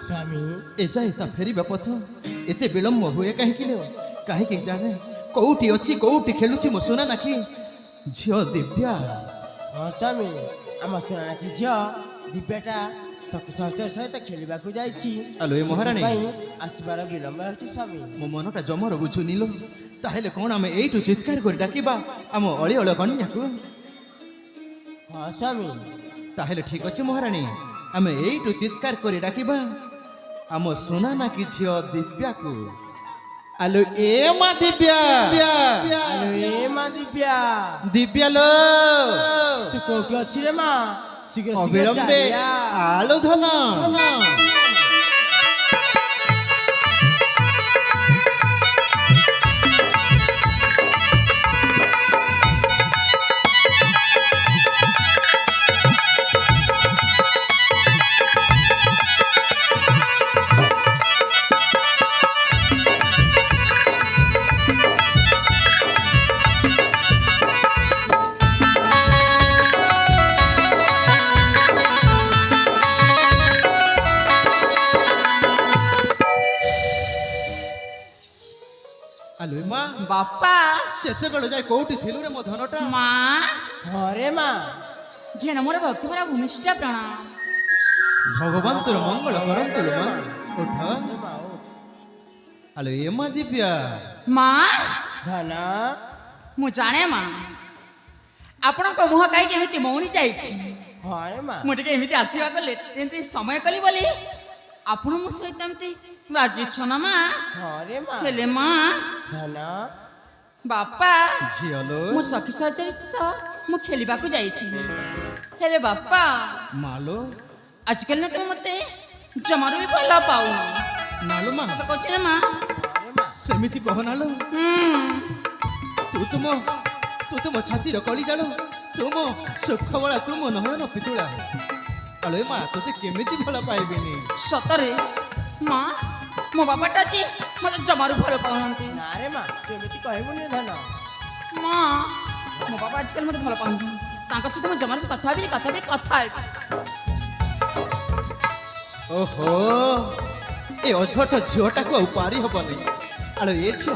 स्वामी ए जाए ता फेरिबा पथ एते विलम्ब हुए कहीं जाने कौटी अच्छी कौटी खेलुची मो सुना नाकी झियो दिव्या। हाँ स्वामी आम सोना की झील दिव्याटा सहित खेलवा आलो ए महाराणी आसबार विलम्ब होती स्वामी मो मनटा जमर बुझुनी लो ताहेले कोन आमे एइटु चित्कार कर डाकिबा आम अळी अळ कन्या को। हाँ स्वामी ताहेले ठीक अछि महाराणी आमे एइटु चित्कार कर डाकिबा आम सोना नाकी झियो दिव्या को। आलो ए मा दिव्या आलो ए माँ दिव्या दिव्या लो तू कोकी अच्छी रे माँ अविलंबे आलो धन आलो माँ बापा सेते बेले जाय कोउठी थिलु रे मो धनटा माँ हाँ रे माँ घेन मोर भक्ति भरा भूमिष्ठा प्रणाम। भगवान तोर मंगल करंतु लो माँ उठ। आलो ए माँ दिव्या माँ धना मु जाने माँ आपण मुह कहीं केमी मौनी जाइछि हाँ रे माँ मुझे एमती आसवा कले समय कली बोली आपण मो सहित एमती राजी छ ना माँ। हाँ रे माँ हेले माँ धना बापा झियलो मो सखी सजरी सहित मु खेलिबा को जाइथिली हेले बापा मालो आजकल ना तुम मते जमारू भी भला पाऊ नालो माँ तो कछ रे माँ सेमिति कह नालो तू तुम छाती रो कली जालो तुम सुख बळा तुम नहन पितुळा। आलो ए माँ तोते केमिति भला पाइबिनी सतरे माँ मो बापाटा जी मते जमारू भल पाउनंती ना रे माँ केमिति कहबुनी धना माँ मो बापा आजकल मते भल पाउन तांका सहित मो जमारू कथा ओहो ए अछट झियोटा को पारी हबनी। आलो ए झियो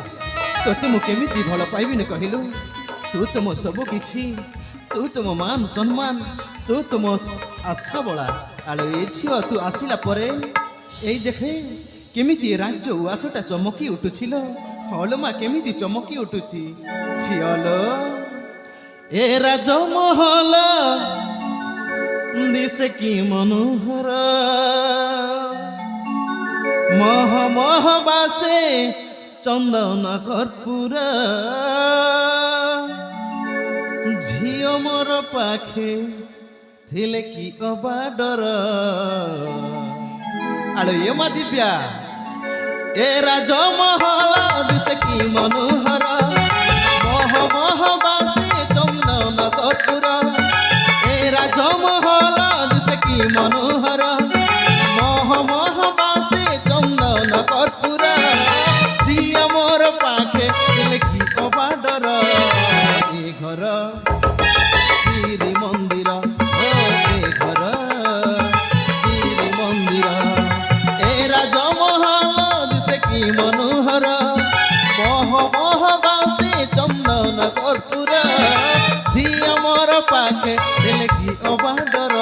तोते मु केमिति भल पाइबिनी कहिलु तू तुम सब किछि तू तुम मान सम्मान तू तुम आशा बळा। आलो ए झियो तू आसिला परे एई देखे केमिति राज्य उआसटा चमकी उठुछिलो हलो मा केमिति चमकी उठुछि झियोलो ए राजमहल दिसे की मनोहर मह मह बासे चंदन कर्पूर झियो मोर पाखे थिले की अबा डर। आलो ए मा दिव्या ए राजमहल दिसे की मनोहर मह मह बासे चंदन कर्पूर ए राजमहल दिसे की मनोहर मह मह बासे चंदन कर्पूर झिया मोर पाखे थिले की अबा डर। ए घर श्री मंदिर ए घर श्री मंदिर ए राजमहल दिसे की मनोहर मह मह बासे चंदन कर्पूर झिया मोर पाखे थिले की अबा डर।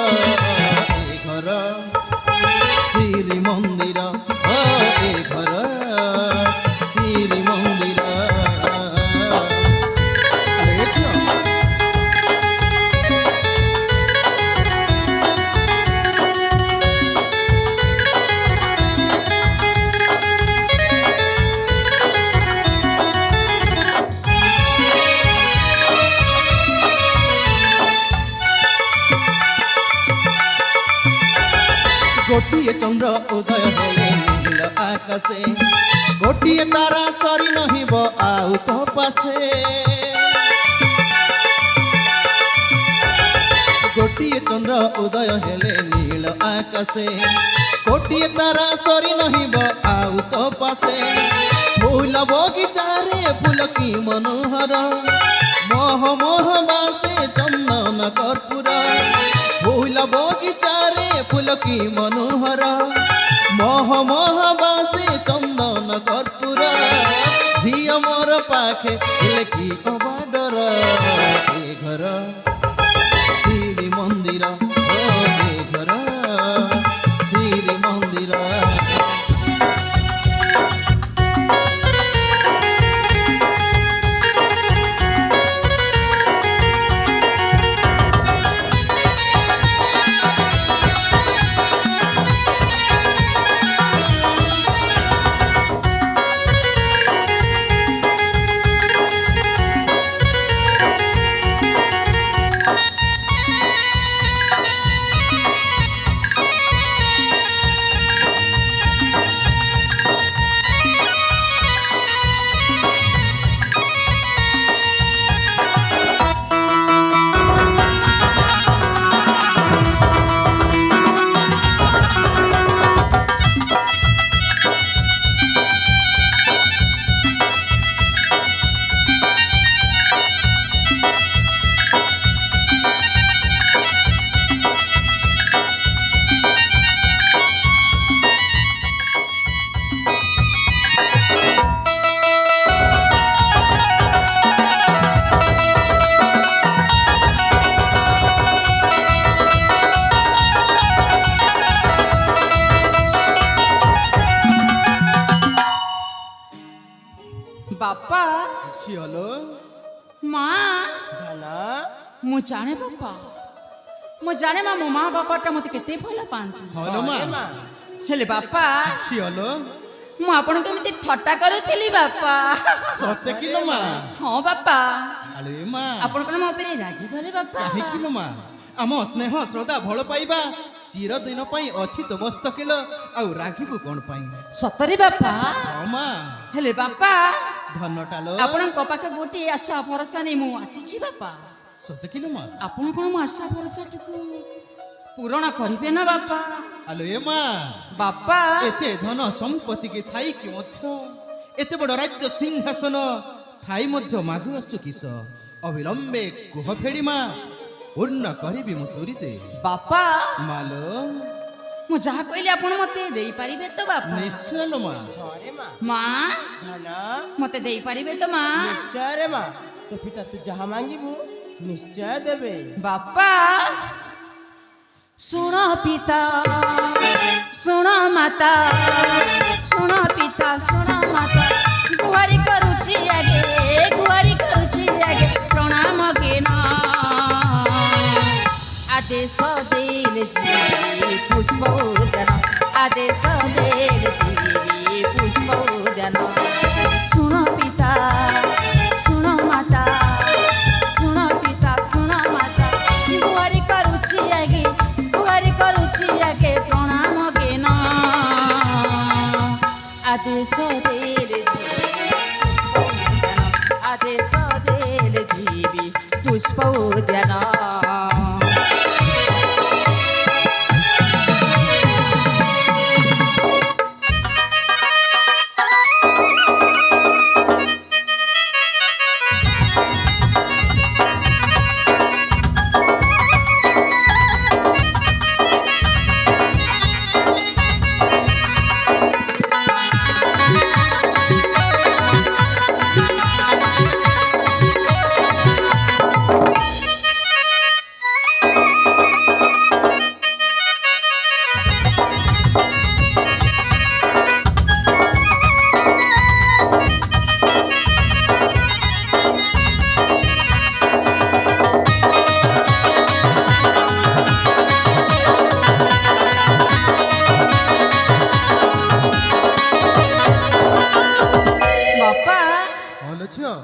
ए घर श्री मंदिर ए घर श्री मंदिर। अरे झियो गोटिए चंद्र उदय हेले नील आकाशे गोटिए तारा सरी नहिब आउ तो पासे गोटिए चंद्र उदय हेले नील आकाशे गोटिए तारा सरी नहिब आउ तो पासे फूल बगीचारे फूल की मनोहर मोह मोह बासे चंदन कर्पूर फूल बगीचारे फूल की मनोहर মহাবাসী চন্দন কর্পূর ঝিও মোর পাখে হেলে কি কবা ডর এ ঘর শ্রী মন্দির ও এ ঘর শ্রী মন্দির। ବାପା ଝିଅଲୋ ମା ଧନ ମୁଁ ଜାଣେ ବାପା, ମୁଁ ଜାଣେ ମା ମୋ ମା ବାପାଟା ମୋତେ କେତେ ଭଲ ପାଆନ୍ତି। ହଲୋ ମା ମା ହେଲେ ବାପା ଝିଅଲୋ ମୁଁ ଆପଣଙ୍କୁ ଏମିତି ଥଟ୍ଟା କରୁଥିଲି ବାପା। ସତେ କିଲୋ ମା ହଁ ବାପା, ଆଲୋ ଏ ମା ଆପଣ କଣ ମୋ ଉପରେ ରାଗିଗଲେ ବାପା? କାହିଁକି ମା ଆମ ସ୍ନେହ ଶ୍ରଦ୍ଧା ଭଲ ପାଇବା ଚିରଦିନ ପାଇଁ ଅଛି ତୋ ମସ୍ତକିଲ ଆଉ ରାଗିବୁ କଣ ପାଇଁ? ସତରେ ବାପା? ହଁ ମା ହେଲେ ବାପା ଧନଟାଲୋ ଆପଣଙ୍କ ପାଖେ ଗୋଟିଏ ଆଶା ଭରସା ନେଇ ମୁଁ ଆସିଛି ବାପା। ସତେ କିଲୋ ମା ଆପଣ କଣ ମୋ ଆଶା ଭରସାଟିକୁ ପୂରଣ କରିବେ ନା ବାପା? ଆଲୋ ଏ ମା ବାପା ଏତେ ଧନ ସମ୍ପତ୍ତି କି ଥାଇକି ମଧ୍ୟ ଏତେ ବଡ଼ ରାଜ୍ୟ ସିଂହାସନ ଥାଇ ମଧ୍ୟ ମାଗୁ ଆସୁଛୁ କିସ? ଅବିଳମ୍ବେ କୁହ ଫେଡ଼ି ମା ପୂର୍ଣ୍ଣ କରିବି ମୁଁ ତୁରିତେ। ବାପା ମାଲୋ ମୁଁ ଯାହା କହିଲି ଆପଣ ମତେ ଦେଇପାରିବେ ତ ବାପା? ନିଶ୍ଚୟ ଲୋ ମା ଘରେ ମା ମା ଧନ ମତେ ଦେଇପାରିବେ ତ ମା? ନିଶ୍ଚୟ ରେ ମା ତୋ ପିତା ତୁ ଯାହା ମାଗିବୁ ନିଶ୍ଚୟ ଦେବେ। ବାପା ଶୁଣ ପିତା ଶୁଣ ମାତା, ଶୁଣ ପିତା ଶୁଣ ମାତା, ଗୁହାରି କରୁଛି ଆଗେ ଗୁହାରି କରୁଛି ଆଗେ ପ୍ରଣାମ କେନ आदेश देल जी पुष्प उद्यान, आदेश देल जी पुष्प उद्यान। सुन पिता सुन माता, सुन पिता सुन माता, गुहारी करुछि आगे गुहारी करुछि आगे प्रणाम केन आदेश देल जी आदेश देल जी पुष्प उद्यान।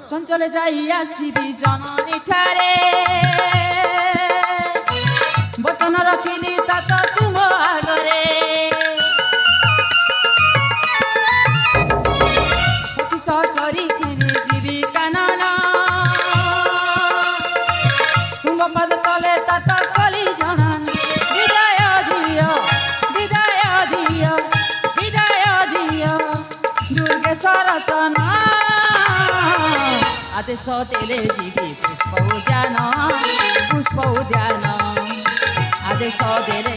चंचल जाई आसीबी जननी ठारे, वचन रखिली ताक तुम आगरे। सखी सहचरी जीवी कानन, तुम पद तले तात कली जनन। विदाय दियो विदाय दियो विदाय दियो दुर्गेश्वर सन। आदेश देले जीवी पुष्प उद्यान, पुष्प उद्यान, आदेश देले।